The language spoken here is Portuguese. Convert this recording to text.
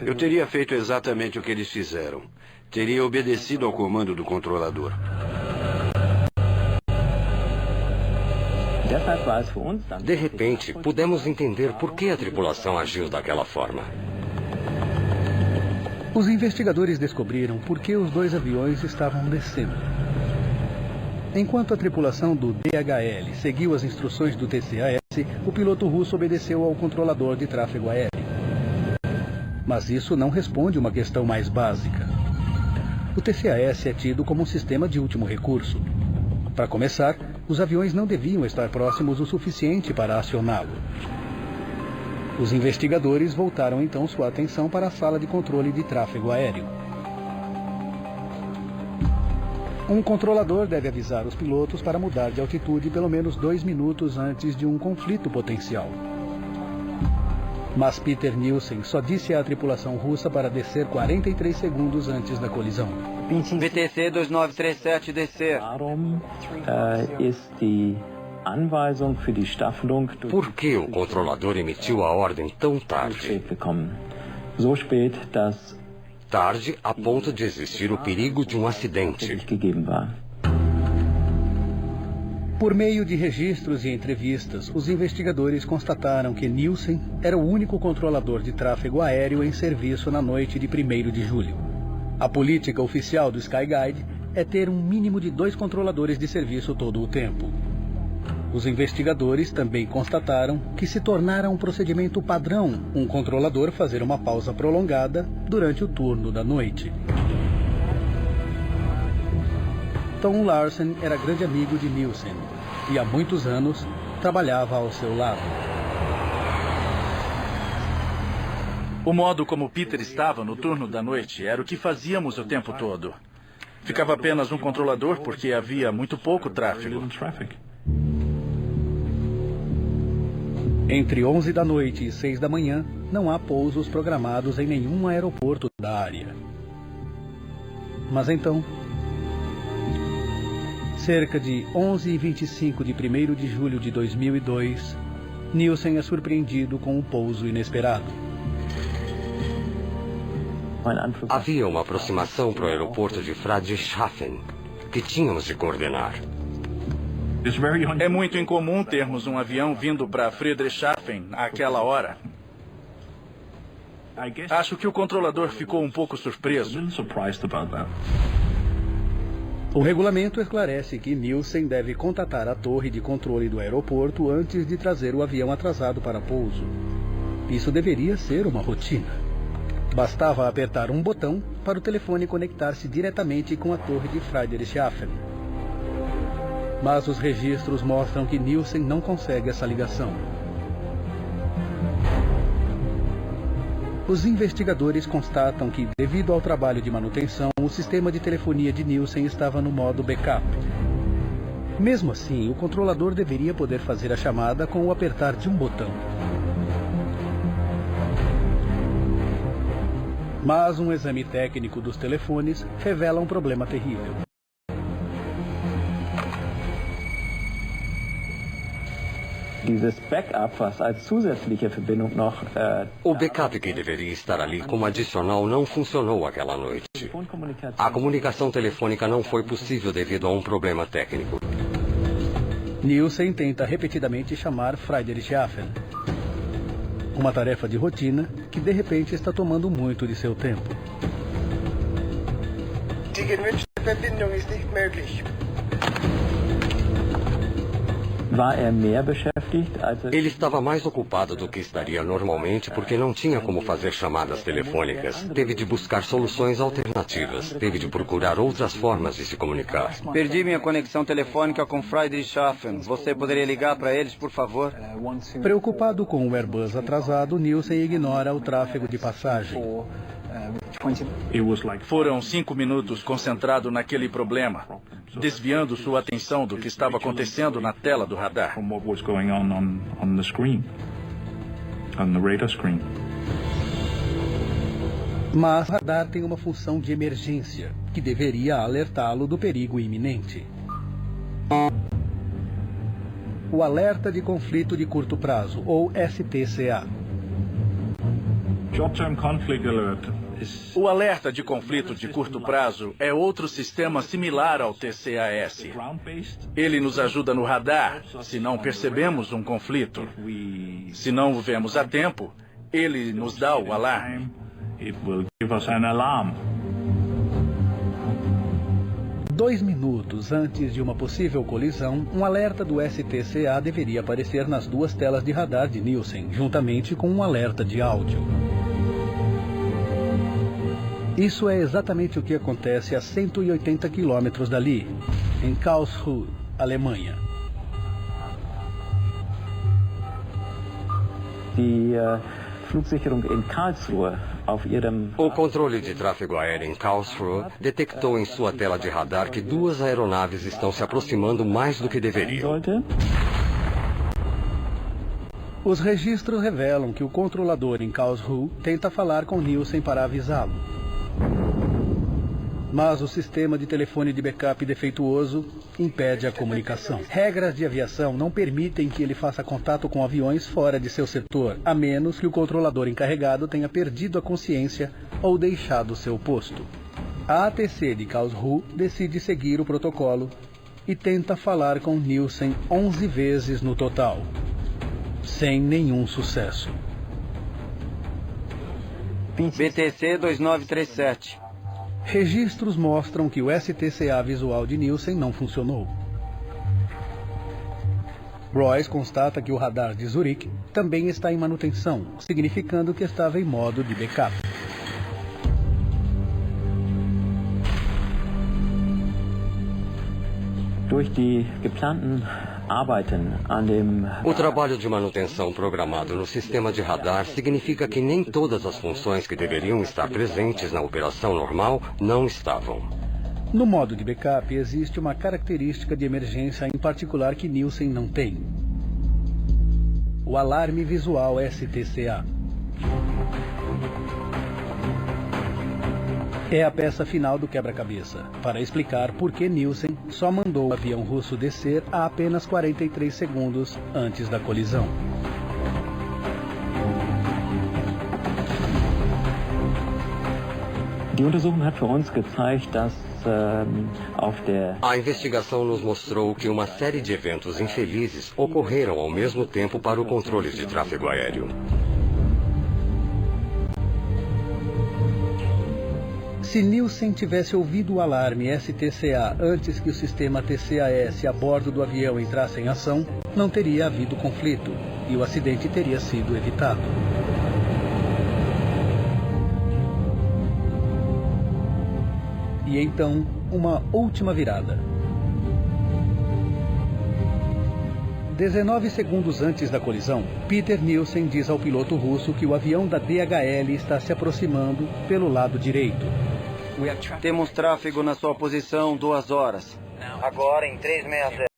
Eu teria feito exatamente o que eles fizeram. Teria obedecido ao comando do controlador. De repente, pudemos entender por que a tripulação agiu daquela forma. Os investigadores descobriram por que os dois aviões estavam descendo. Enquanto a tripulação do DHL seguiu as instruções do TCAS, o piloto russo obedeceu ao controlador de tráfego aéreo. Mas isso não responde uma questão mais básica. O TCAS é tido como um sistema de último recurso. Para começar, os aviões não deviam estar próximos o suficiente para acioná-lo. Os investigadores voltaram então sua atenção para a sala de controle de tráfego aéreo. Um controlador deve avisar os pilotos para mudar de altitude pelo menos 2 minutos antes de um conflito potencial. Mas Peter Nielsen só disse à tripulação russa para descer 43 segundos antes da colisão. VTC 2937 descer. Por que o controlador emitiu a ordem tão tarde? Tarde a ponto de existir o perigo de um acidente. Por meio de registros e entrevistas, os investigadores constataram que Nielsen era o único controlador de tráfego aéreo em serviço na noite de 1º de julho. A política oficial do Skyguide é ter um mínimo de 2 controladores de serviço todo o tempo. Os investigadores também constataram que se tornara um procedimento padrão um controlador fazer uma pausa prolongada durante o turno da noite. Tom Larsen era grande amigo de Nielsen e há muitos anos trabalhava ao seu lado. O modo como Peter estava no turno da noite era o que fazíamos o tempo todo. Ficava apenas um controlador porque havia muito pouco tráfego. Entre 11 da noite e 6 da manhã, não há pousos programados em nenhum aeroporto da área. Mas então, cerca de 11h25 de 1º de julho de 2002, Nielsen é surpreendido com um pouso inesperado. Havia uma aproximação para o aeroporto de Friedrichshafen que tínhamos de coordenar. É muito incomum termos um avião vindo para Friedrichshafen àquela hora. Acho que o controlador ficou um pouco surpreso. O regulamento esclarece que Nielsen deve contatar a torre de controle do aeroporto antes de trazer o avião atrasado para pouso. Isso deveria ser uma rotina. Bastava apertar um botão para o telefone conectar-se diretamente com a torre de Friedrichshafen. Mas os registros mostram que Nielsen não consegue essa ligação. Os investigadores constatam que, devido ao trabalho de manutenção, o sistema de telefonia de Nielsen estava no modo backup. Mesmo assim, o controlador deveria poder fazer a chamada com o apertar de um botão. Mas um exame técnico dos telefones revela um problema terrível. O backup que deveria estar ali como adicional não funcionou aquela noite. A comunicação telefônica não foi possível devido a um problema técnico. Nielsen tenta repetidamente chamar Friedrichshafen. Uma tarefa de rotina que de repente está tomando muito de seu tempo. Die gewünschte Verbindung ist nicht möglich. Ele estava mais ocupado do que estaria normalmente porque não tinha como fazer chamadas telefônicas. Teve de buscar soluções alternativas. Teve de procurar outras formas de se comunicar. Perdi minha conexão telefônica com Friedrichshafen. Você poderia ligar para eles, por favor? Preocupado com o Airbus atrasado, Nielsen ignora o tráfego de passagem. Foram 5 minutos concentrado naquele problema, desviando sua atenção do que estava acontecendo na tela do radar. Mas o radar tem uma função de emergência, que deveria alertá-lo do perigo iminente. O Alerta de Conflito de Curto Prazo, ou STCA. O alerta de conflito de curto prazo é outro sistema similar ao TCAS. Ele nos ajuda no radar se não percebemos um conflito. Se não o vemos a tempo, ele nos dá o alarme. 2 minutos antes de uma possível colisão, um alerta do STCA deveria aparecer nas 2 telas de radar de Nielsen, juntamente com um alerta de áudio. Isso é exatamente o que acontece a 180 quilômetros dali, em Karlsruhe, Alemanha. O controle de tráfego aéreo em Karlsruhe detectou em sua tela de radar que 2 aeronaves estão se aproximando mais do que deveriam. Os registros revelam que o controlador em Karlsruhe tenta falar com Nielsen para avisá-lo. Mas o sistema de telefone de backup defeituoso impede a comunicação. Regras de aviação não permitem que ele faça contato com aviões fora de seu setor, a menos que o controlador encarregado tenha perdido a consciência ou deixado seu posto. A ATC de Karlsruhe decide seguir o protocolo e tenta falar com Nielsen 11 vezes no total, sem nenhum sucesso. BTC 2937. Registros mostram que o STCA visual de Nielsen não funcionou. Royce constata que o radar de Zurique também está em manutenção, significando que estava em modo de backup. O trabalho de manutenção programado no sistema de radar significa que nem todas as funções que deveriam estar presentes na operação normal não estavam. No modo de backup existe uma característica de emergência em particular que Nielsen não tem: o alarme visual STCA. É a peça final do quebra-cabeça, para explicar por que Nielsen só mandou o avião russo descer a apenas 43 segundos antes da colisão. A investigação nos mostrou que uma série de eventos infelizes ocorreram ao mesmo tempo para o controle de tráfego aéreo. Se Nielsen tivesse ouvido o alarme STCA antes que o sistema TCAS a bordo do avião entrasse em ação, não teria havido conflito e o acidente teria sido evitado. E então, uma última virada. 19 segundos antes da colisão, Peter Nielsen diz ao piloto russo que o avião da DHL está se aproximando pelo lado direito. Temos tráfego na sua posição 2 horas. Agora em 360.